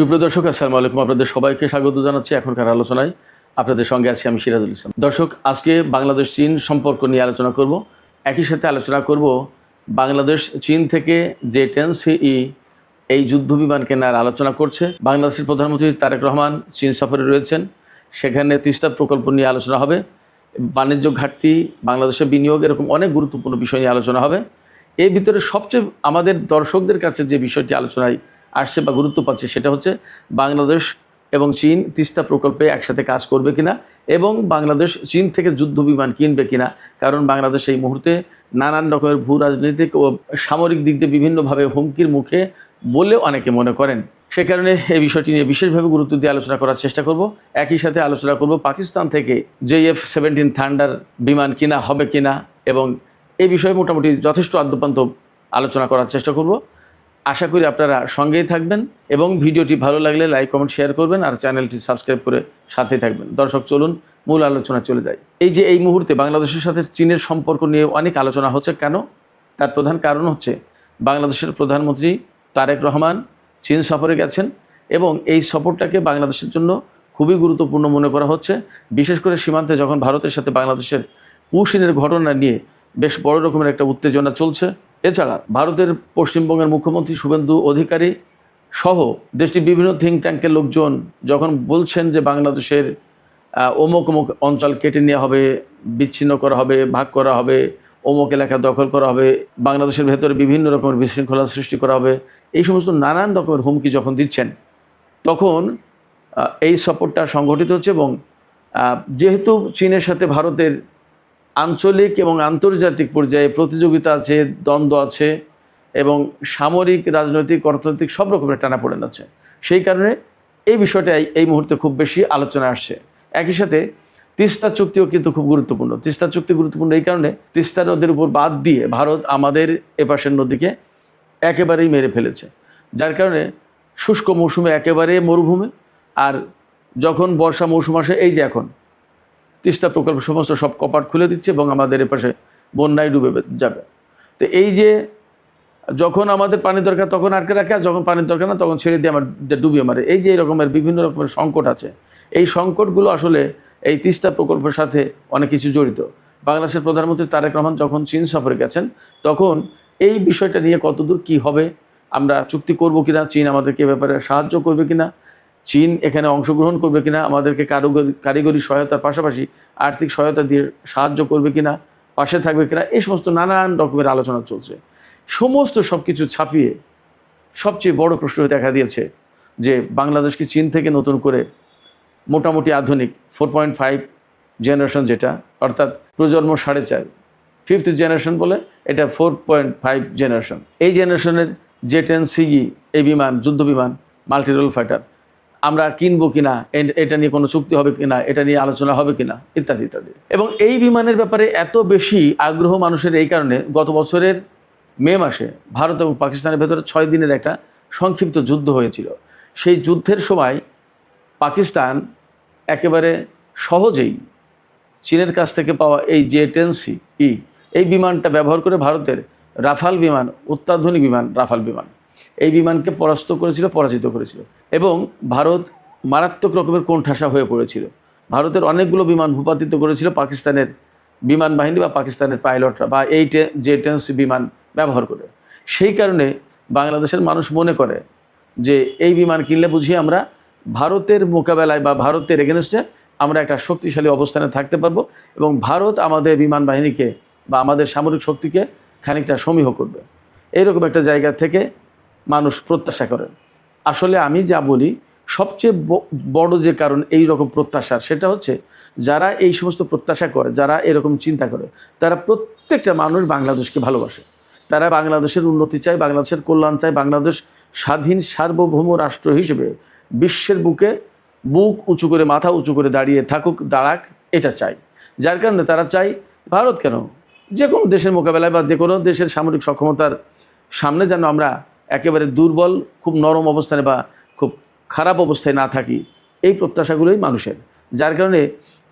সুপ্রিয় দর্শক, আসসালামু আলাইকুম। আপনাদের সবাইকে স্বাগত জানাচ্ছি এখনকার আলোচনায়। আপনাদের সঙ্গে আছি আমি সিরাজুল ইসলাম। দর্শক, আজকে বাংলাদেশ চীন সম্পর্ক নিয়ে আলোচনা করব। একই সাথে আলোচনা করব বাংলাদেশ চীন থেকে যে 10CE এই যুদ্ধ বিমান কেনার আলোচনা করছে। বাংলাদেশের প্রধানমন্ত্রী তারেক রহমান চীন সফরে রয়েছেন, সেখানে তিস্তা প্রকল্প নিয়ে আলোচনা হবে। বাণিজ্য ঘাটতি, বাংলাদেশের বিনিয়োগ, এরকম অনেক গুরুত্বপূর্ণ বিষয় নিয়ে আলোচনা হবে। এর ভিতরে সবচেয়ে আমাদের দর্শকদের কাছে যে বিষয়টি আলোচনায় আসছে বা গুরুত্ব পাচ্ছে সেটা হচ্ছে বাংলাদেশ এবং চীন তিস্তা প্রকল্পে একসাথে কাজ করবে কিনা এবং বাংলাদেশ চীন থেকে যুদ্ধ বিমান কিনবে কিনা। কারণ বাংলাদেশ এই মুহূর্তে নানান রকমের ভূ রাজনৈতিক ও সামরিক দিক দিয়ে বিভিন্নভাবে হুমকির মুখে বলে অনেকে মনে করেন। সে কারণে এই বিষয়টি নিয়ে বিশেষভাবে গুরুত্ব দিয়ে আলোচনা করার চেষ্টা করব। একই সাথে আলোচনা করব পাকিস্তান থেকে JF-17 থান্ডার বিমান কিনা হবে কিনা এবং এই বিষয়ে মোটামুটি যথেষ্ট আদ্যপান্ত আলোচনা করার চেষ্টা করব। আশা করি আপনারা সঙ্গেই থাকবেন এবং ভিডিওটি ভালো লাগলে লাইক, কমেন্ট, শেয়ার করবেন আর চ্যানেলটি সাবস্ক্রাইব করে সাথেই থাকবেন। দর্শক, চলুন মূল আলোচনা চলে যায়। এই মুহূর্তে বাংলাদেশের সাথে চীনের সম্পর্ক নিয়ে অনেক আলোচনা হচ্ছে। কেন? তার প্রধান কারণ হচ্ছে বাংলাদেশের প্রধানমন্ত্রী তারেক রহমান চীন সফরে গেছেন এবং এই সফরটাকে বাংলাদেশের জন্য খুবই গুরুত্বপূর্ণ মনে করা হচ্ছে। বিশেষ করে সীমান্তে যখন ভারতের সাথে বাংলাদেশের পুশিনের ঘটনা নিয়ে বেশ বড় রকমের একটা উত্তেজনা চলছে। এছাড়া ভারতের পশ্চিমবঙ্গের মুখ্যমন্ত্রী শুভেন্দু অধিকারী সহ দেশটির বিভিন্ন থিঙ্ক ট্যাঙ্কের লোকজন যখন বলছেন যে বাংলাদেশের অমুক অমুক অঞ্চল কেটে নেওয়া হবে, বিচ্ছিন্ন করা হবে, ভাগ করা হবে, অমুক এলাকা দখল করা হবে, বাংলাদেশের ভেতরে বিভিন্ন রকমের বিশৃঙ্খলা সৃষ্টি করা হবে, এই সমস্ত নানান রকমের হুমকি যখন দিচ্ছেন তখন এই সফরটা সংগঠিত হচ্ছে। এবং যেহেতু চীনের সাথে ভারতের আঞ্চলিক এবং আন্তর্জাতিক পর্যায়ে প্রতিযোগিতা আছে, দ্বন্দ্ব আছে এবং সামরিক, রাজনৈতিক, অর্থনৈতিক সব রকমের টানাপোড়েন আছে, সেই কারণে এই বিষয়টা এই মুহূর্তে খুব বেশি আলোচনা আসছে। একই সাথে তিস্তা চুক্তিও কিন্তু খুব গুরুত্বপূর্ণ। তিস্তা চুক্তি গুরুত্বপূর্ণ এই কারণে তিস্তা নদীর উপর বাদ দিয়ে ভারত আমাদের এপাশের নদীকে একেবারেই মেরে ফেলেছে, যার কারণে শুষ্ক মৌসুমে একেবারে মরুভূমি, আর যখন বর্ষা মৌসুম আসে এই যে এখন তিস্তা প্রকল্প সমস্ত সব কপাট খুলে দিচ্ছে এবং আমাদের এপাশে বন্যায় ডুবে যাবে। তো এই যে যখন আমাদের পানি দরকার তখন আটকে রাখে, আর যখন পানির দরকার না তখন ছেড়ে দিয়ে ডুবিয়ে মারে। এই যে এই রকমের বিভিন্ন রকমের সংকট আছে, এই সংকটগুলো আসলে এই তিস্তা প্রকল্পের সাথে অনেক কিছু জড়িত। বাংলাদেশের প্রধানমন্ত্রী তারেক রহমান যখন চীন সফরে গেছেন তখন এই বিষয়টা নিয়ে কতদূর কি হবে, আমরা চুক্তি করব কিনা, চীন আমাদেরকে ব্যাপারে সাহায্য করবে কিনা, চীন এখানে অংশগ্রহণ করবে কিনা, আমাদেরকে কারিগরি সহায়তার পাশাপাশি আর্থিক সহায়তা দিয়ে সাহায্য করবে কিনা, পাশে থাকবে কিনা, এই সমস্ত নানান রকমের আলোচনা চলছে। সমস্ত সব কিছু ছাপিয়ে সবচেয়ে বড় প্রশ্ন দেখা দিয়েছে যে বাংলাদেশকে চীন থেকে নতুন করে মোটামুটি আধুনিক 4.5 জেনারেশন, যেটা অর্থাৎ প্রজন্ম 4.5, 5th জেনারেশন বলে, এটা 4.5 জেনারেশন। এই জেনারেশনের J-10CE এই বিমান, যুদ্ধ বিমান, মাল্টি রোল ফাইটার আমরা কিনবো কিনা, এটা নিয়ে কোনো চুক্তি হবে কিনা, এটা নিয়ে আলোচনা হবে কিনা, ইত্যাদি ইত্যাদি। এবং এই বিমানের ব্যাপারে এত বেশি আগ্রহ মানুষের এই কারণে গত বছরের মে মাসে ভারত এবং পাকিস্তানের ভেতরে 6 দিনের একটা সংক্ষিপ্ত যুদ্ধ হয়েছিল। সেই যুদ্ধের সময় পাকিস্তান একেবারে সহজেই চীনের কাছ থেকে পাওয়া এই J-10CE এই বিমানটা ব্যবহার করে ভারতের রাফাল বিমান, অত্যাধুনিক বিমান রাফাল বিমান, এই বিমানকে পরাজিত করেছিল এবং ভারত মারাত্মক রকমের কোণঠাসা হয়ে পড়েছিল। ভারতের অনেকগুলো বিমান ভূপাতিত করেছিল পাকিস্তানের বিমান বাহিনী বা পাকিস্তানের পাইলটরা বা এই J-10C বিমান ব্যবহার করে। সেই কারণে বাংলাদেশের মানুষ মনে করে যে এই বিমান কিনলে বুঝি আমরা ভারতের মোকাবেলায় বা ভারতের এগেনস্টে আমরা একটা শক্তিশালী অবস্থানে থাকতে পারবো এবং ভারত আমাদের বিমান বাহিনীকে বা আমাদের সামরিক শক্তিকে খানিকটা সমীহ করবে, এইরকম একটা জায়গা থেকে মানুষ প্রত্যাশা করেন। আসলে আমি যা বলি, সবচেয়ে বড় যে কারণ এই রকম প্রত্যাশার, সেটা হচ্ছে যারা এই সমস্ত প্রত্যাশা করে, যারা এরকম চিন্তা করে, তারা প্রত্যেকটা মানুষ বাংলাদেশকে ভালোবাসে। তারা বাংলাদেশের উন্নতি চায়, বাংলাদেশের কল্যাণ চায়, বাংলাদেশ স্বাধীন সার্বভৌম রাষ্ট্র হিসেবে বিশ্বের বুকে বুক উঁচু করে, মাথা উঁচু করে দাঁড়াক, এটা চাই। যার কারণে তারা চায় ভারত কেন, যে কোনো দেশের মোকাবেলায় বা যে কোনো দেশের সামরিক সক্ষমতার সামনে যেন আমরা একেবারে দুর্বল, খুব নরম অবস্থানে বা খুব খারাপ অবস্থায় না থাকি, এই প্রত্যাশাগুলোই মানুষের। যার কারণে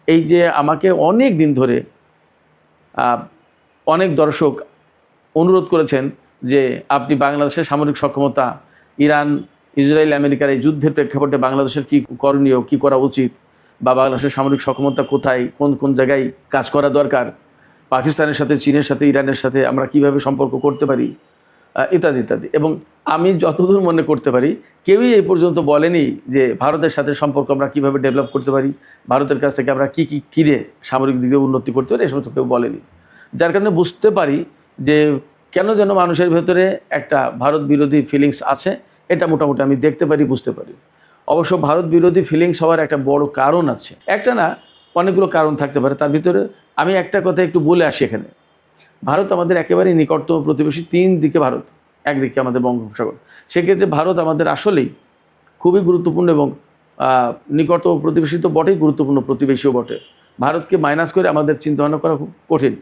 এই যে আমাকে অনেক দিন ধরে অনেক দর্শক অনুরোধ করেছেন যে আপনি বাংলাদেশের সামরিক সক্ষমতা, ইরান, ইসরায়েল আমেরিকার এই যুদ্ধের প্রেক্ষাপটে বাংলাদেশের কী করণীয়, কী করা উচিত, বা বাংলাদেশের সামরিক সক্ষমতা কোথায়, কোন কোন জায়গায় কাজ করা দরকার, পাকিস্তানের সাথে, চীনের সাথে, ইরানের সাথে আমরা কিভাবে সম্পর্ক করতে পারি, ইত্যাদি ইত্যাদি। এবং আমি যতদূর মনে করতে পারি কেউই এই পর্যন্ত বলেনি যে ভারতের সাথে সম্পর্ক আমরা কীভাবে ডেভেলপ করতে পারি, ভারতের কাছ থেকে আমরা কী কী কিনে সামরিক দিকে উন্নতি করতে পারি, এসব তো কেউ বলেনি। যার কারণে বুঝতে পারি যে কেন যেন মানুষের ভেতরে একটা ভারত বিরোধী ফিলিংস আছে, এটা মোটামুটি আমি দেখতে পারি, বুঝতে পারি। অবশ্য ভারত বিরোধী ফিলিংস হওয়ার একটা বড় কারণ আছে, একটা না অনেকগুলো কারণ থাকতে পারে। তার ভিতরে আমি একটা কথা একটু বলে আসি এখানে। ভারত আমাদের একেবারেই নিকটতম প্রতিবেশী, 3 দিকে ভারত, একদিকে আমাদের বঙ্গোপসাগর। সেক্ষেত্রে ভারত আমাদের আসলেই খুবই গুরুত্বপূর্ণ এবং নিকটতম প্রতিবেশী তো বটেই, গুরুত্বপূর্ণ প্রতিবেশীও বটে। ভারতকে মাইনাস করে আমাদের চিন্তাভাবনা করা খুব কঠিন।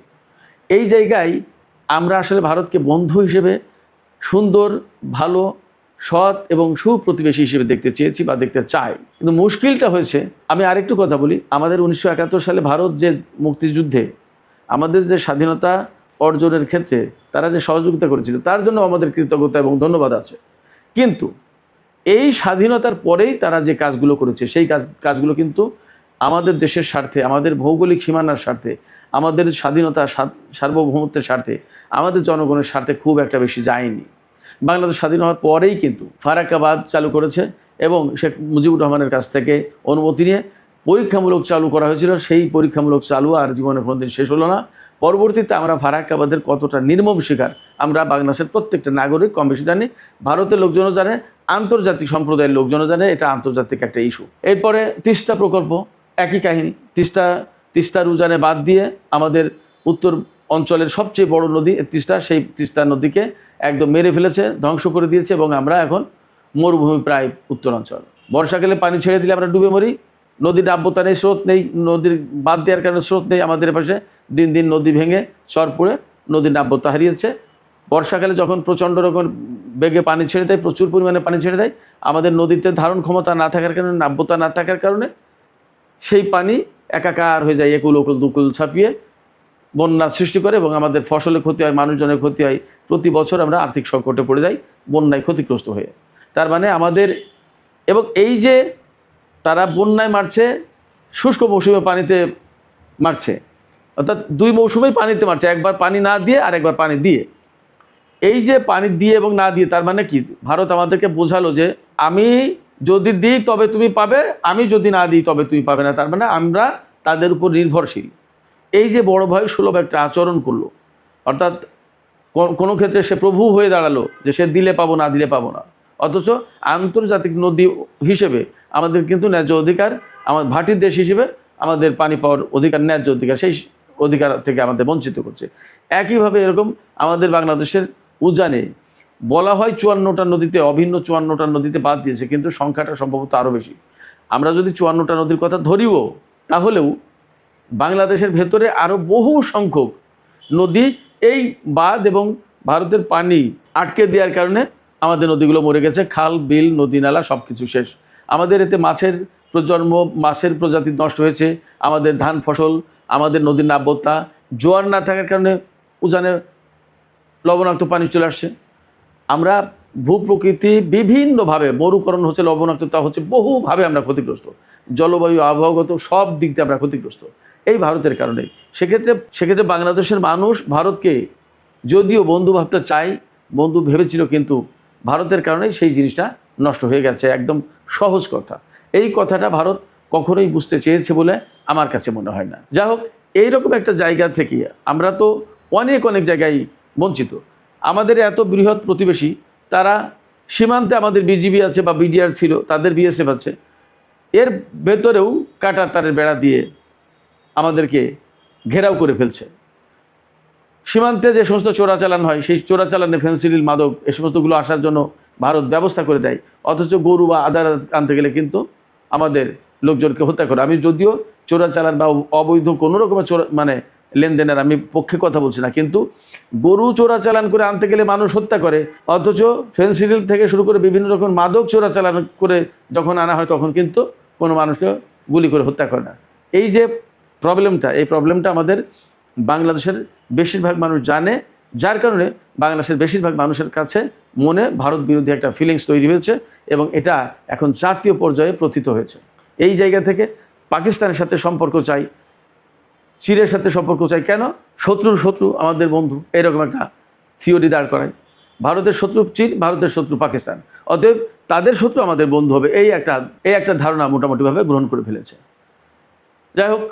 এই জায়গায় আমরা আসলে ভারতকে বন্ধু হিসেবে সুন্দর, ভালো, সৎ এবং সুপ্রতিবেশী হিসেবে দেখতে চেয়েছি বা দেখতে চাই। কিন্তু মুশকিলটা হয়েছে, আমি আরেকটু কথা বলি, আমাদের 1971 সালে ভারত যে মুক্তিযুদ্ধে আমাদের যে স্বাধীনতা অর্জনের ক্ষেত্রে তারা যে সহযোগিতা করেছিল, তার জন্য আমাদের কৃতজ্ঞতা এবং ধন্যবাদ আছে। কিন্তু এই স্বাধীনতার পরেই তারা যে কাজগুলো করেছে, সেই কাজগুলো কিন্তু আমাদের দেশের স্বার্থে, আমাদের ভৌগোলিক সীমানার স্বার্থে, আমাদের স্বাধীনতা সার্বভৌমত্বের স্বার্থে, আমাদের জনগণের স্বার্থে খুব একটা বেশি যায়নি। বাংলাদেশ স্বাধীন হওয়ার পরেই কিন্তু ফারাক্কাবাদ চালু করেছে এবং শেখ মুজিবুর রহমানের কাছ থেকে অনুমতি নিয়ে পরীক্ষামূলক চালু করা হয়েছিল। সেই পরীক্ষামূলক চালু আর জীবনে কোনোদিন শেষ হলো না। পরবর্তীতে আমরা ফারাক্কাবাদের কতটা নির্মম শিকার আমরা বাংলাদেশের প্রত্যেকটা নাগরিক কম বেশি জানি, ভারতের লোকজনও জানে, আন্তর্জাতিক সম্প্রদায়ের লোকজনও জানে, এটা আন্তর্জাতিক একটা ইস্যু। এরপরে তিস্তা প্রকল্প, একই কাহিনী। তিস্তার উজানে বাদ দিয়ে আমাদের উত্তর অঞ্চলের সবচেয়ে বড় নদী তিস্তা, সেই তিস্তা নদীকে একদম মেরে ফেলেছে, ধ্বংস করে দিয়েছে এবং আমরা এখন মরুভূমি প্রায় উত্তরাঞ্চল। বর্ষাকালে পানি ছেড়ে দিলে আমরা ডুবে মরি, নদীর নাব্যতা নেই, স্রোত নেই, নদীর বাদ দেওয়ার কারণে স্রোত নেই আমাদের পাশে, দিন দিন নদী ভেঙে চর পড়ে নদীর নাব্যতা হারিয়েছে। বর্ষাকালে যখন প্রচণ্ড রকম বেগে পানি ছেড়ে দেয়, প্রচুর পরিমাণে পানি ছেড়ে দেয়, আমাদের নদীতে ধারণ ক্ষমতা না থাকার কারণে, নাব্যতা না থাকার কারণে সেই পানি একাকার হয়ে যায়, একুল ওকুল দুকুল ছাপিয়ে বন্যার সৃষ্টি করে এবং আমাদের ফসলের ক্ষতি হয়, মানুষজনের ক্ষতি হয়। প্রতি বছর আমরা আর্থিক সংকটে পড়ে যাই বন্যায় ক্ষতিগ্রস্ত হয়ে। তার মানে আমাদের, এবং এই যে তারা বন্যায় মারছে, শুষ্ক মৌসুমে পানিতে মারছে, অর্থাৎ 2 মৌসুমেই পানিতে মারছে, একবার পানি না দিয়ে আর একবার পানি দিয়ে। এই যে পানি দিয়ে এবং না দিয়ে, তার মানে কি ভারত আমাদেরকে বোঝালো যে আমি যদি দিই তবে তুমি পাবে, আমি যদি না দিই তবে তুমি পাবে না। তার মানে আমরা তাদের উপর নির্ভরশীল। এই যে বড় ভয় সুলভ একটা আচরণ করলো, অর্থাৎ কোনো ক্ষেত্রে সে প্রভু হয়ে দাঁড়ালো যে সে দিলে পাবো, না দিলে পাবো না। অথচ আন্তর্জাতিক নদী হিসেবে আমাদের কিন্তু ন্যায্য অধিকার, আমার ভাটির দেশ হিসেবে আমাদের পানি পাওয়ার অধিকার, ন্যায্য অধিকার, সেই অধিকার থেকে আমাদের বঞ্চিত করছে। একইভাবে এরকম আমাদের বাংলাদেশের উজানে বলা হয় 54টা নদীতে, অভিন্ন 54টা নদীতে বাদ দিয়েছে, কিন্তু সংখ্যাটা সম্ভবত আরও বেশি। আমরা যদি 54টা নদীর কথা ধরিও, তাহলেও বাংলাদেশের ভেতরে আরও বহু সংখ্যক নদী এই বাঁধ এবং ভারতের পানি আটকে দেওয়ার কারণে আমাদের নদীগুলো মরে গেছে। খাল, বিল, নদী, নালা সব কিছু শেষ। আমাদের এতে মাছের প্রজন্ম, মাছের প্রজাতি নষ্ট হয়েছে, আমাদের ধান ফসল, আমাদের নদীর নাব্যতা, জোয়ার না থাকার কারণে উজানে লবণাক্ত পানি চলে আসছে। আমরা ভূপ্রকৃতি বিভিন্নভাবে, মরুকরণ হচ্ছে, লবণাক্ততা হচ্ছে, বহুভাবে আমরা ক্ষতিগ্রস্ত। জলবায়ু, আবহাওয়াগত সব দিক দিয়ে আমরা ক্ষতিগ্রস্ত এই ভারতের কারণেই। সেক্ষেত্রে বাংলাদেশের মানুষ ভারতকে যদিও বন্ধু ভাবতে চাই, বন্ধু ভেবেছিল, কিন্তু ভারতের কারণেই সেই জিনিসটা নষ্ট হয়ে গেছে। একদম সহজ কথা। এই কথাটা ভারত কখনোই বুঝতে চেয়েছে বলে আমার কাছে মনে হয় না। যাই হোক, এইরকম একটা জায়গা থেকে আমরা তো অনেক জায়গায় বঞ্চিত। আমাদের এত বৃহৎ প্রতিবেশী, তারা সীমান্তে আমাদের বিজিবি আছে বা বিডিআর ছিল, তাদের বিএসএফ আছে, এর ভেতরেও কাঁটা তারের বেড়া দিয়ে আমাদেরকে ঘেরাও করে ফেলছে। সীমান্তে যে সমস্ত চোরাচালান হয়, সেই চোরাচালানে ফেন্সিডিল, মাদক, এ সমস্তগুলো আসার জন্য ভারত ব্যবস্থা করে দেয়। অথচ গরু বা আদার আনতে গেলে কিন্তু আমাদের লোকজনকে হত্যা করে। আমি যদিও চোরাচালান বা অবৈধ কোনো রকমের লেনদেনের আমি পক্ষে কথা বলছি না, কিন্তু গরু চোরাচালান করে আনতে গেলে মানুষ হত্যা করে, অথচ ফেন্সিডিল থেকে শুরু করে বিভিন্ন রকম মাদক চোরাচালান করে যখন আনা হয়, তখন কিন্তু কোনো মানুষকে গুলি করে হত্যা করে না। এই যে প্রবলেমটা, এই প্রবলেমটা আমাদের বাংলাদেশের বেশিরভাগ মানুষ জানে যার কারণে বাংলাদেশের বেশিরভাগ মানুষের কাছে মনে ভারত বিরোধী একটা ফিলিংস তৈরি হয়েছে এবং এটা এখন জাতীয় পর্যায়ে প্রথিত হয়েছে। এই জায়গা থেকে পাকিস্তানের সাথে সম্পর্ক চাই, চীনের সাথে সম্পর্ক চাই। কেন? শত্রুর শত্রু আমাদের বন্ধু, এরকম একটা থিওরি দাঁড় করায়। ভারতের শত্রু চীন, ভারতের শত্রু পাকিস্তান, অতএব তাদের শত্রু আমাদের বন্ধু হবে, এই একটা ধারণা মোটামুটিভাবে গ্রহণ করে ফেলেছে। যাই হোক,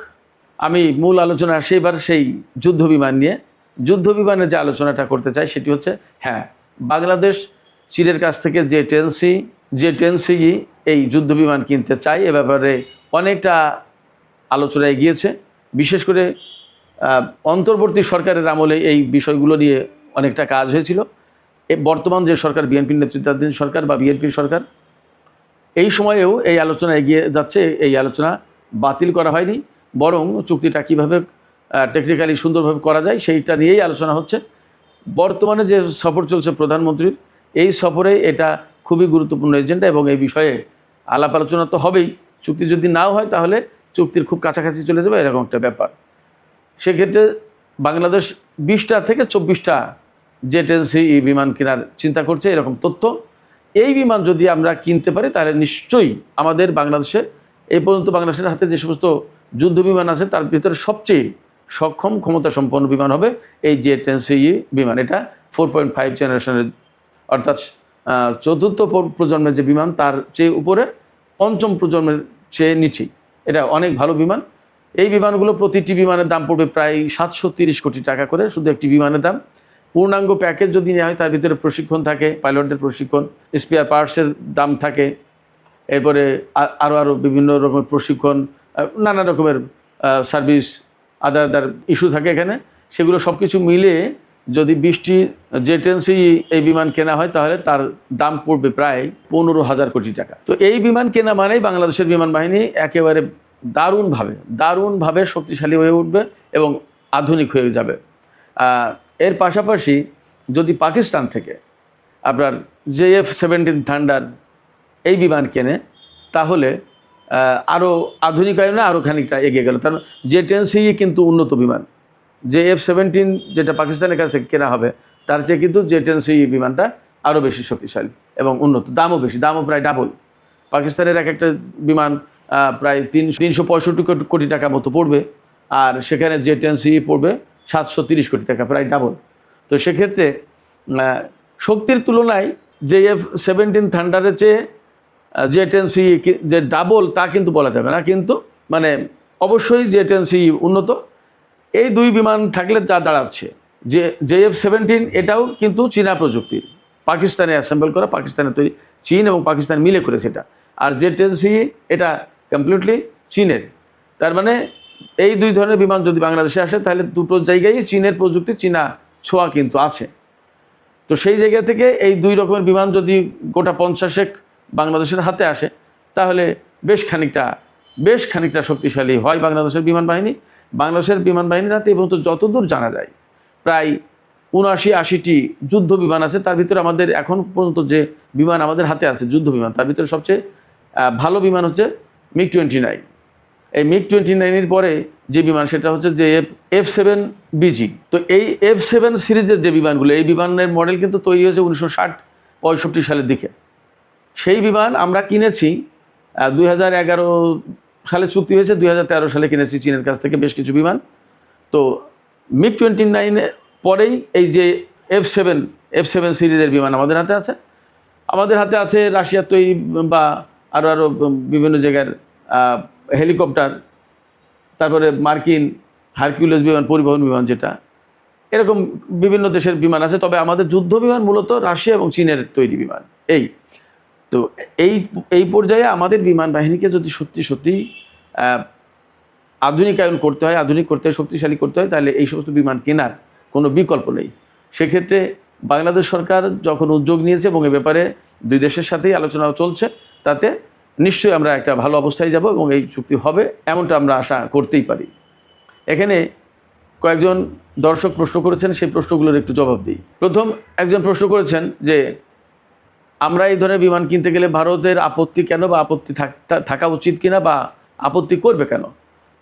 আমি মূল আলোচনা আসি এবার সেই যুদ্ধ বিমান নিয়ে। যুদ্ধ বিমানের যে আলোচনাটা করতে চাই সেটি হচ্ছে, হ্যাঁ, বাংলাদেশ চীনের কাছ থেকে যে-10C এই যুদ্ধ বিমান কিনতে চাই, এ ব্যাপারে অনেকটা আলোচনায় গিয়েছে। বিশেষ করে অন্তর্বর্তী সরকারের আমলে এই বিষয়গুলো নিয়ে অনেকটা কাজ হয়েছিল। বর্তমান যে সরকার, বিএনপির নেতৃত্বাধীন সরকার বা বিএনপির সরকার, এই সময়েও এই আলোচনা এগিয়ে যাচ্ছে। এই আলোচনা বাতিল করা হয়নি, বরং চুক্তিটা কীভাবে টেকনিক্যালি সুন্দরভাবে করা যায় সেইটা নিয়েই আলোচনা হচ্ছে। বর্তমানে যে সফর চলছে প্রধানমন্ত্রীর, এই সফরে এটা খুবই গুরুত্বপূর্ণ এজেন্ডা এবং এই বিষয়ে আলাপ আলোচনা তো হবেই। চুক্তি যদি নাও হয় তাহলে চুক্তির খুব কাছাকাছি চলে যাবে, এরকম একটা ব্যাপার। সেক্ষেত্রে বাংলাদেশ 20টা থেকে 24টা যে-10C বিমান কেনার চিন্তা করছে, এরকম তথ্য। এই বিমান যদি আমরা কিনতে পারি তাহলে নিশ্চয়ই আমাদের বাংলাদেশে এই পর্যন্ত বাংলাদেশের হাতে যে সমস্ত যুদ্ধ বিমান আছে তার ভিতরে সবচেয়ে সক্ষম ক্ষমতা সম্পন্ন বিমান হবে এই যে-10C বিমান। এটা 4.5 জেনারেশনের, অর্থাৎ চতুর্থ প্রজন্মের যে বিমান তার চেয়ে উপরে, পঞ্চম প্রজন্মের চেয়ে নিচেই। এটা অনেক ভালো বিমান। এই বিমানগুলো প্রতিটি বিমানের দাম পড়বে প্রায় 730 কোটি টাকা করে, শুধু একটি বিমানের দাম। পূর্ণাঙ্গ প্যাকেজ যদি নেওয়া হয় তার ভিতরে প্রশিক্ষণ থাকে, পাইলটদের প্রশিক্ষণ, স্পেয়ার পার্টসের দাম থাকে, এরপরে আরও বিভিন্ন রকমের প্রশিক্ষণ, নানা রকমের সার্ভিস, আদার ইস্যু থাকে এখানে। সেগুলো সব কিছু মিলিয়ে যদি 20টি যে-10C এই বিমান কেনা হয় তাহলে তার দাম পড়বে প্রায় 15,000 কোটি টাকা। তো এই বিমান কেনা মানেই বাংলাদেশের বিমান বাহিনী একেবারে দারুণভাবে শক্তিশালী হয়ে উঠবে এবং আধুনিক হয়ে যাবে। এর পাশাপাশি যদি পাকিস্তান থেকে আপনার JF-17 থান্ডার এই বিমান কেনে তাহলে আরও আধুনিকায়নে আরও খানিকটা এগিয়ে গেল। কারণ যে-10C কিন্তু উন্নত বিমান, JF-17 যেটা পাকিস্তানের কাছ থেকে কেনা হবে তার চেয়ে কিন্তু যে-10C বিমানটা আরও বেশি শক্তিশালী এবং উন্নত, দামও বেশি, দামও প্রায় ডাবল। পাকিস্তানের একটা বিমান প্রায় 365 কোটি টাকা মতো পড়বে, আর সেখানে যে-10C পড়বে 730 কোটি টাকা, প্রায় ডাবল। তো সেক্ষেত্রে শক্তির তুলনায় JF-17 থান্ডারের চেয়ে যে-10C যে ডাবল তা কিন্তু বলা যাবে না, কিন্তু মানে অবশ্যই যে-10C উন্নত। এই দুই বিমান থাকলে যা দাঁড়াচ্ছে, যে JF-17 এটাও কিন্তু চীনা প্রযুক্তির, পাকিস্তানে অ্যাসেম্বল করা, পাকিস্তানে তৈরি, চীন এবং পাকিস্তান মিলে করেছে এটা। আর যে-10C এটা কমপ্লিটলি চীনের। তার মানে এই দুই ধরনের বিমান যদি বাংলাদেশে আসে তাহলে দুটো জায়গায় চীনের প্রযুক্তি, চীনা ছোঁয়া কিন্তু আছে। তো সেই জায়গা থেকে এই দুই রকমের বিমান যদি গোটা 50 বাংলাদেশের হাতে আসে তাহলে বেশ খানিকটা শক্তিশালী হয় বাংলাদেশের বিমান বাহিনী। বাংলাদেশের বিমান বাহিনীর হাতে এবং তো যতদূর জানা যায় প্রায় 79-80টি যুদ্ধ বিমান আছে। তার ভিতরে আমাদের এখন পর্যন্ত যে বিমান আমাদের হাতে আছে যুদ্ধ বিমান, তার ভিতরে সবচেয়ে ভালো বিমান হচ্ছে MiG-29। এই MiG-29-এর পরে যে বিমান সেটা হচ্ছে যে F-7BG। তো এই F-7 সিরিজের যে বিমানগুলো, এই বিমানের মডেল কিন্তু তৈরি হয়েছে 1960-65 সালের দিকে। সেই বিমান আমরা কিনেছি 2011 সালে চুক্তি হয়েছে, 2013 সালে কিনেছি চীনের কাছ থেকে বেশ কিছু বিমান। তো MiG-29 পরেই এই যে F-7 সিরিজের বিমান আমাদের হাতে আছে। আমাদের হাতে আছে রাশিয়ার তৈরি বা আরও বিভিন্ন জায়গার হেলিকপ্টার, তারপরে মার্কিন হারকিউলিস বিমান, পরিবহন বিমান যেটা, এরকম বিভিন্ন দেশের বিমান আছে। তবে আমাদের যুদ্ধ বিমান মূলত রাশিয়া এবং চীনের তৈরি বিমান। তো এই পর্যায়ে আমাদের বিমান বাহিনীকে যদি সত্যি আধুনিকায়ন করতে হয়, আধুনিক করতে হয়, শক্তিশালী করতে হয়, তাহলে এই সমস্ত বিমান কেনার কোনো বিকল্প নেই। সেক্ষেত্রে বাংলাদেশ সরকার যখন উদ্যোগ নিয়েছে এবং এ ব্যাপারে দুই দেশের সাথেই আলোচনা চলছে, তাতে নিশ্চয়ই আমরা একটা ভালো অবস্থায় যাব এবং এই চুক্তি হবে এমনটা আমরা আশা করতেই পারি। এখানে কয়েকজন দর্শক প্রশ্ন করেছেন, সেই প্রশ্নগুলোর একটু জবাব দিই। প্রথম একজন প্রশ্ন করেছেন যে আমরা এই ধরনের বিমান কিনতে গেলে ভারতের আপত্তি কেন, বা আপত্তি থাকা উচিত কিনা, বা আপত্তি করবে কেন।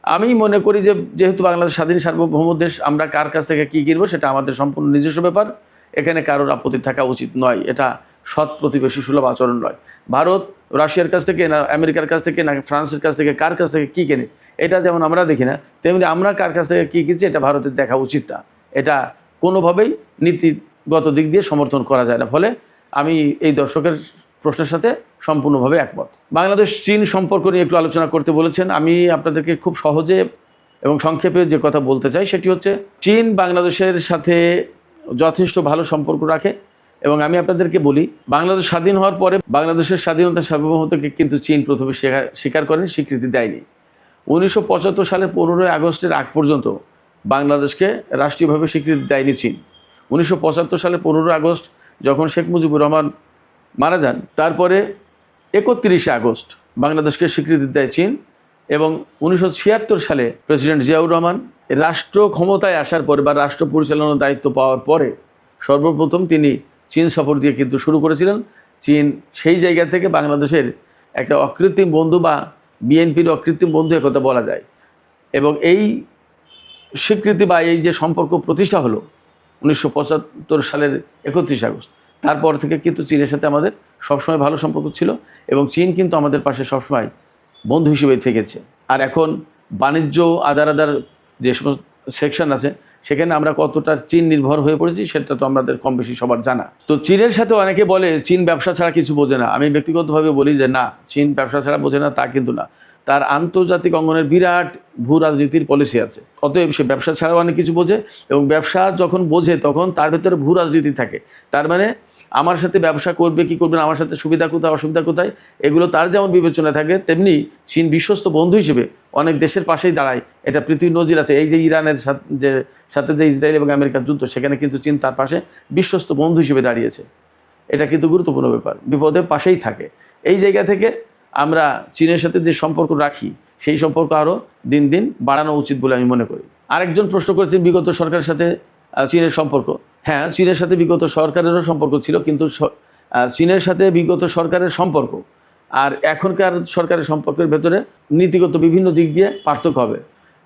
আমি মনে করি যে যেহেতু বাংলাদেশ স্বাধীন সার্বভৌম দেশ, আমরা কার কাছ থেকে কী কিনবো সেটা আমাদের সম্পূর্ণ নিজস্ব ব্যাপার। এখানে কারোর আপত্তি থাকা উচিত নয়। এটা সৎ প্রতিবেশী সুলভ আচরণ নয়। ভারত রাশিয়ার কাছ থেকে না আমেরিকার কাছ থেকে না ফ্রান্সের কাছ থেকে কার কাছ থেকে কী কেনে এটা যেমন আমরা দেখি না, তেমনি আমরা কার কাছ থেকে কী কিনছি এটা ভারতের দেখা উচিত না। এটা কোনোভাবেই নীতিগত দিক দিয়ে সমর্থন করা যায় না। ফলে আমি এই দর্শকের প্রশ্নের সাথে সম্পূর্ণভাবে একমত। বাংলাদেশ চীন সম্পর্ক নিয়ে একটু আলোচনা করতে বলেছেন। আমি আপনাদেরকে খুব সহজে এবং সংক্ষেপে যে কথা বলতে চাই সেটি হচ্ছে, চীন বাংলাদেশের সাথে যথেষ্ট ভালো সম্পর্ক রাখে। এবং আমি আপনাদেরকে বলি, বাংলাদেশ স্বাধীন হওয়ার পরে বাংলাদেশের স্বাধীনতা সার্বভৌমত্বকে কিন্তু চীন প্রথমে স্বীকার করেনি, স্বীকৃতি দেয়নি। 1975 সালের 15ই আগস্টের আগ পর্যন্ত বাংলাদেশকে রাষ্ট্রীয়ভাবে স্বীকৃতি দেয়নি চীন। 1975 সালের 15ই আগস্ট যখন শেখ মুজিবুর রহমান মারা যান, তারপরে 31শে আগস্ট বাংলাদেশকে স্বীকৃতি দেয় চীন। এবং 1976 সালে প্রেসিডেন্ট জিয়াউর রহমান রাষ্ট্র ক্ষমতায় আসার পরে বা রাষ্ট্র পরিচালনার দায়িত্ব পাওয়ার পরে সর্বপ্রথম তিনি চীন সফর দিয়ে কিন্তু শুরু করেছিলেন। চীন সেই জায়গা থেকে বাংলাদেশের একটা অকৃত্রিম বন্ধু বা বিএনপির অকৃত্রিম বন্ধু একথা বলা যায়। এবং এই স্বীকৃতি বা এই যে সম্পর্ক প্রতিষ্ঠা হলো 1975 সালের 31 আগস্ট, তারপর থেকে কিন্তু চীনের সাথে আমাদের সবসময় ভালো সম্পর্ক ছিল এবং চীন কিন্তু আমাদের পাশে সবসময় বন্ধু হিসেবে থেকেছে। আর এখন বাণিজ্য আদার যে সমস্ত সেকশন আছে সেখানে আমরা কতটা চীন নির্ভর হয়ে পড়েছি সেটা তো আমাদের কম বেশি সবার জানা। তো চীনের সাথে অনেকে বলে চীন ব্যবসা ছাড়া কিছু বোঝে না। আমি ব্যক্তিগতভাবে বলি যে না, চীন ব্যবসা ছাড়া বোঝে না তা কিন্তু না, তার আন্তর্জাতিক অঙ্গনের বিরাট ভূ রাজনীতির পলিসি আছে। অতএব সে ব্যবসা ছাড়াও অনেক কিছু বোঝে এবং ব্যবসা যখন বোঝে তখন তার ভেতরে ভূ রাজনীতি থাকে। তার মানে আমার সাথে ব্যবসা করবে কি করবে না, আমার সাথে সুবিধা কোথায় অসুবিধা কোথায়, এগুলো তার যেমন বিবেচনা থাকে, তেমনি চীন বিশ্বস্ত বন্ধু হিসেবে অনেক দেশের পাশেই দাঁড়ায়। এটা পৃথিবীর নজির আছে। এই যে ইরানের সাথে যে ইসরায়েল এবং আমেরিকার যুদ্ধ, সেখানে কিন্তু চীন তার পাশে বিশ্বস্ত বন্ধু হিসেবে দাঁড়িয়েছে। এটা কিন্তু গুরুত্বপূর্ণ ব্যাপার, বিপদে পাশেই থাকে। এই জায়গা থেকে আমরা চীনের সাথে যে সম্পর্ক রাখি সেই সম্পর্ক আরও দিন দিন বাড়ানো উচিত বলে আমি মনে করি। আরেকজন প্রশ্ন করেছেন বিগত সরকারের সাথে চীনের সম্পর্ক। হ্যাঁ, চীনের সাথে বিগত সরকারেরও সম্পর্ক ছিল, কিন্তু চীনের সাথে বিগত সরকারের সম্পর্ক আর এখনকার সরকারের সম্পর্কের ভেতরে নীতিগত বিভিন্ন দিক দিয়ে পার্থক্য হবে।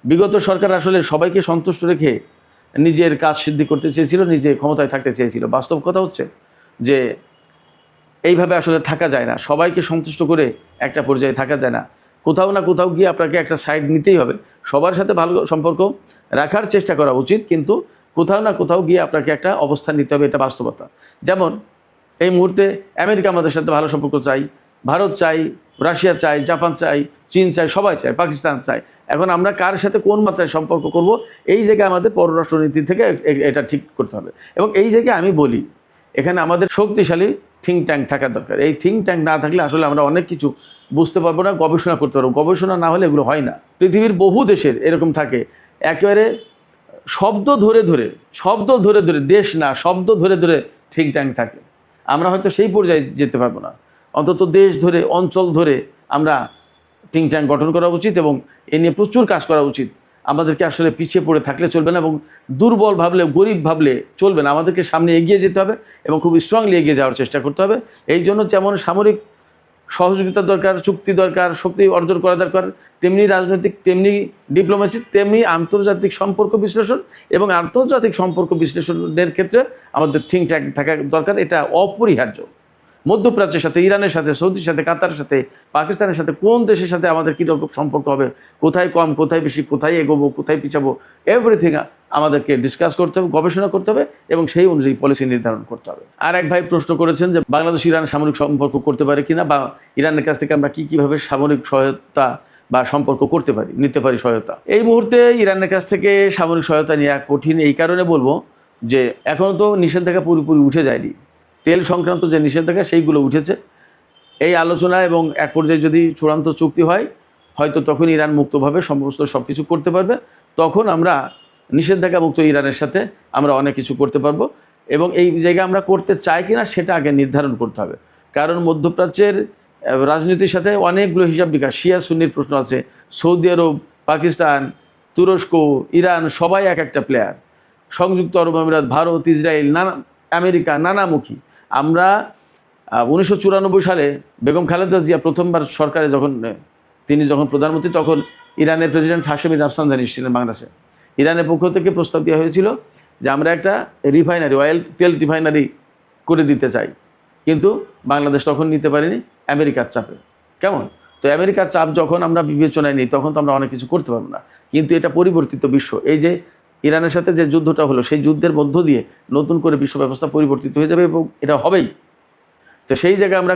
বিগত সরকার আসলে সবাইকে সন্তুষ্ট রেখে নিজের কাজ সিদ্ধি করতে চেয়েছিল, নিজে ক্ষমতায় থাকতে চেয়েছিল। বাস্তব কথা হচ্ছে যে এইভাবে আসলে থাকা যায় না, সবাইকে সন্তুষ্ট করে একটা পর্যায়ে থাকা যায় না। কোথাও না কোথাও গিয়ে আপনাকে একটা সাইড নিতেই হবে। সবার সাথে ভালো সম্পর্ক রাখার চেষ্টা করা উচিত, কিন্তু কোথাও না কোথাও গিয়ে আপনাকে একটা অবস্থান নিতে হবে, এটা বাস্তবতা। যেমন এই মুহূর্তে আমেরিকা আমাদের সাথে ভালো সম্পর্ক চাই, ভারত চাই, রাশিয়া চাই, জাপান চাই, চীন চাই, সবাই চাই, পাকিস্তান চাই। এখন আমরা কার সাথে কোন মাত্রায় সম্পর্ক করব, এই জায়গায় আমাদের পররাষ্ট্রনীতি থেকে এটা ঠিক করতে হবে। এবং এই জায়গায় আমি বলি, এখানে আমাদের শক্তিশালী থিঙ্ক ট্যাঙ্ক থাকা দরকার। এই থিঙ্ক ট্যাঙ্ক না থাকলে আসলে আমরা অনেক কিছু বুঝতে পারবো না, গবেষণা করতে পারবো। গবেষণা না হলে এগুলো হয় না। পৃথিবীর বহু দেশের এরকম থাকে, একেবারে শব্দ ধরে ধরে দেশ না, শব্দ ধরে ধরে থিঙ্ক ট্যাঙ্ক থাকে। আমরা হয়তো সেই পর্যায়ে যেতে পারবো না, অন্তত দেশ ধরে, অঞ্চল ধরে আমরা থিঙ্ক ট্যাঙ্ক গঠন করা উচিত এবং এ নিয়ে প্রচুর কাজ করা উচিত। আমাদেরকে আসলে পিছিয়ে পড়ে থাকলে চলবে না এবং দুর্বল ভাবলে, গরিব ভাবলে চলবে না। আমাদেরকে সামনে এগিয়ে যেতে হবে এবং খুব স্ট্রংলি এগিয়ে যাওয়ার চেষ্টা করতে হবে। এই জন্য যেমন সামরিক সহযোগিতা দরকার, চুক্তি দরকার, শক্তি অর্জন করা দরকার, তেমনি রাজনৈতিক, তেমনি ডিপ্লোমেসি, তেমনি আন্তর্জাতিক সম্পর্ক বিশ্লেষণ এবং আন্তর্জাতিক সম্পর্ক বিশ্লেষণের ক্ষেত্রে আমাদের থিঙ্ক ট্যাঙ্ক থাকা দরকার। এটা অপরিহার্য। মধ্যপ্রাচ্যের সাথে, ইরানের সাথে, সৌদির সাথে, কাতারের সাথে, পাকিস্তানের সাথে, কোন দেশের সাথে আমাদের কীরকম সম্পর্ক হবে, কোথায় কম, কোথায় বেশি, কোথায় এগোবো, কোথায় পিছাবো, এভরিথিং আমাদেরকে ডিসকাস করতে হবে, গবেষণা করতে হবে এবং সেই অনুযায়ী পলিসি নির্ধারণ করতে হবে। আর এক ভাই প্রশ্ন করেছেন যে বাংলাদেশ ইরান সামরিক সম্পর্ক করতে পারে কিনা, বা ইরানের কাছ থেকে আমরা কীভাবে সামরিক সহায়তা বা সম্পর্ক করতে পারি, নিতে পারি সহায়তা। এই মুহূর্তে ইরানের কাছ থেকে সামরিক সহায়তা নেওয়া কঠিন। এই কারণে বলবো যে এখনও তো নিষেধাজ্ঞা পুরোপুরি উঠে যায়নি। তেল সংক্রান্ত যে নিষেধাজ্ঞা সেইগুলো উঠেছে। এই আলোচনা এবং এক পর্যায়ে যদি চূড়ান্ত চুক্তি হয়, হয়তো তখন ইরান মুক্তভাবে সব কিছু করতে পারবে। তখন আমরা নিষেধাজ্ঞা মুক্ত ইরানের সাথে আমরা অনেক কিছু করতে পারবো এবং এই জায়গায় আমরা করতে চাই কিনা সেটা আগে নির্ধারণ করতে হবে। কারণ মধ্যপ্রাচ্যের রাজনীতির সাথে অনেকগুলো হিসাব বিকাশ, শিয়া সুন্নির প্রশ্ন আছে। সৌদি আরব, পাকিস্তান, তুরস্ক, ইরান সবাই এক একটা প্লেয়ার। সংযুক্ত আরব আমিরাত, ভারত, ইসরায়েল, আমেরিকা, নানামুখী। আমরা 1994 সালে বেগম খালেদা জিয়া প্রথমবার সরকারে যখন তিনি যখন প্রধানমন্ত্রী তখন ইরানের প্রেসিডেন্ট হাশেমি রাফসানজানি ছিলেন বাংলাদেশে। ইরানের পক্ষ থেকে প্রস্তাব দেওয়া হয়েছিল যে আমরা একটা রিফাইনারি, তেল রিফাইনারি করে দিতে চাই, কিন্তু বাংলাদেশ তখন নিতে পারিনি আমেরিকার চাপে। কেমন? তো আমেরিকার চাপ যখন আমরা বিবেচনায় নিই তখন তো আমরা অনেক কিছু করতে পারবো না। কিন্তু এটা পরিবর্তিত বিশ্ব, এই যে ইরানের সাথে যে যুদ্ধটা হলো সেই যুদ্ধের মধ্য দিয়ে নতুন করে বিশ্ব ব্যবস্থা পরিবর্তিত হয়ে যাবে এবং এটা হবেই। তো সেই জায়গায় আমরা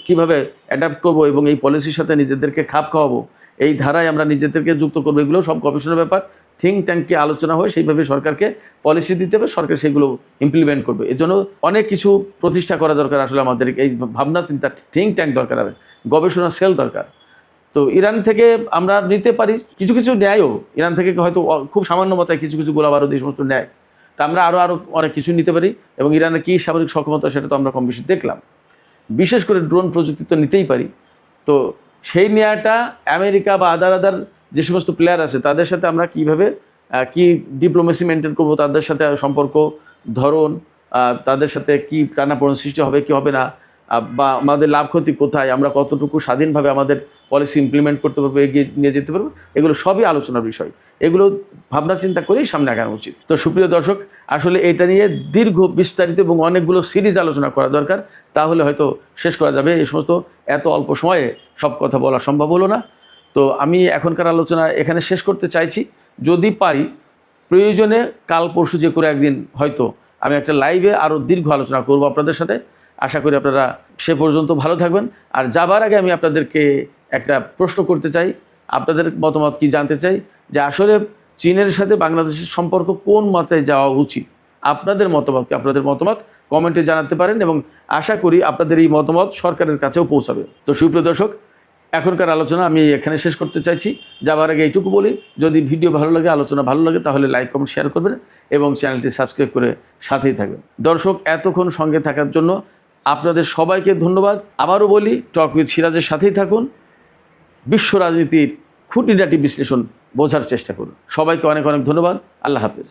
কীভাবে অ্যাডাপ্ট করবো এবং এই পলিসির সাথে নিজেদেরকে খাপ খাওয়াবো, এই ধারায় আমরা নিজেদেরকে যুক্ত করবো, এগুলো সব গবেষণার ব্যাপার। থিঙ্ক ট্যাঙ্কে আলোচনা হয়, সেইভাবে সরকারকে পলিসি দিতে হবে, সরকার সেগুলো ইমপ্লিমেন্ট করবে। এজন্য অনেক কিছু প্রতিষ্ঠা করা দরকার। আসলে আমাদের এই ভাবনা চিন্তা থিঙ্ক ট্যাঙ্ক দরকার হবে, গবেষণা সেল দরকার। তো ইরান থেকে আমরা নিতে পারি কিছু কিছু ন্যায়ও, ইরান থেকে হয়তো খুব সামান্য মাত্রায় কিছু কিছু গোলাবারুদ এই সমস্ত ন্যায়, তা আমরা আরও অনেক কিছু নিতে পারি। এবং ইরানের কী সামরিক সক্ষমতা সেটা তো আমরা কম বেশি দেখলাম। বিশেষ করে ড্রোন প্রযুক্তি তো নিতেই পারি। তো সেই ন্যায়টা আমেরিকা বা আদার যে সমস্ত প্লেয়ার আছে তাদের সাথে আমরা কীভাবে কি ডিপ্লোমেসি মেনটেন করবো, তাদের সাথে সম্পর্ক ধরন, তাদের সাথে কি টানাপোড়েন সৃষ্টি হবে কি হবে না, বা আমাদের লাভ ক্ষতি কোথায়, আমরা কতটুকু স্বাধীনভাবে আমাদের পলিসি ইমপ্লিমেন্ট করতে পারবো, এগিয়ে নিয়ে যেতে পারবো, এগুলো সবই আলোচনার বিষয়। এগুলো ভাবনা চিন্তা করেই সামনে আগানো উচিত। তো সুপ্রিয় দর্শক, আসলে এটা নিয়ে দীর্ঘ বিস্তারিত এবং অনেকগুলো সিরিজ আলোচনা করা দরকার, তাহলে হয়তো শেষ করা যাবে। এই সমস্ত এত অল্প সময়ে সব কথা বলা সম্ভব হলো না। তো আমি এখনকার আলোচনা এখানে শেষ করতে চাইছি। যদি পারি প্রয়োজনে কাল পরশু যে করে একদিন হয়তো আমি একটা লাইভে আরও দীর্ঘ আলোচনা করব আপনাদের সাথে। আশা করি আপনারা সে পর্যন্ত ভালো থাকবেন। আর যাবার আগে আমি আপনাদেরকে একটা প্রশ্ন করতে চাই, আপনাদের মতামত কি জানতে চাই, যে আসলে চীনের সাথে বাংলাদেশের সম্পর্ক কোন মাত্রায় যাওয়া উচিত। আপনাদের মতামত কমেন্টে জানাতে পারেন এবং আশা করি আপনাদের এই মতামত সরকারের কাছেও পৌঁছাবে। তো সুপ্রিয় দর্শক, এখনকার আলোচনা আমি এখানে শেষ করতে চাইছি। যাবার আগে এইটুকু বলি, যদি ভিডিও ভালো লাগে, আলোচনা ভালো লাগে, তাহলে লাইক কমেন্ট শেয়ার করবেন এবং চ্যানেলটি সাবস্ক্রাইব করে সাথেই থাকবেন। দর্শক, এতক্ষণ সঙ্গে থাকার জন্য আপনাদের সবাইকে ধন্যবাদ। আবারও বলি, টক উইথ সিরাজের সাথেই থাকুন, বিশ্ব রাজনীতির খুঁটিনাটি বিশ্লেষণ বোঝার চেষ্টা করুন। সবাইকে অনেক অনেক ধন্যবাদ। আল্লাহ হাফেজ।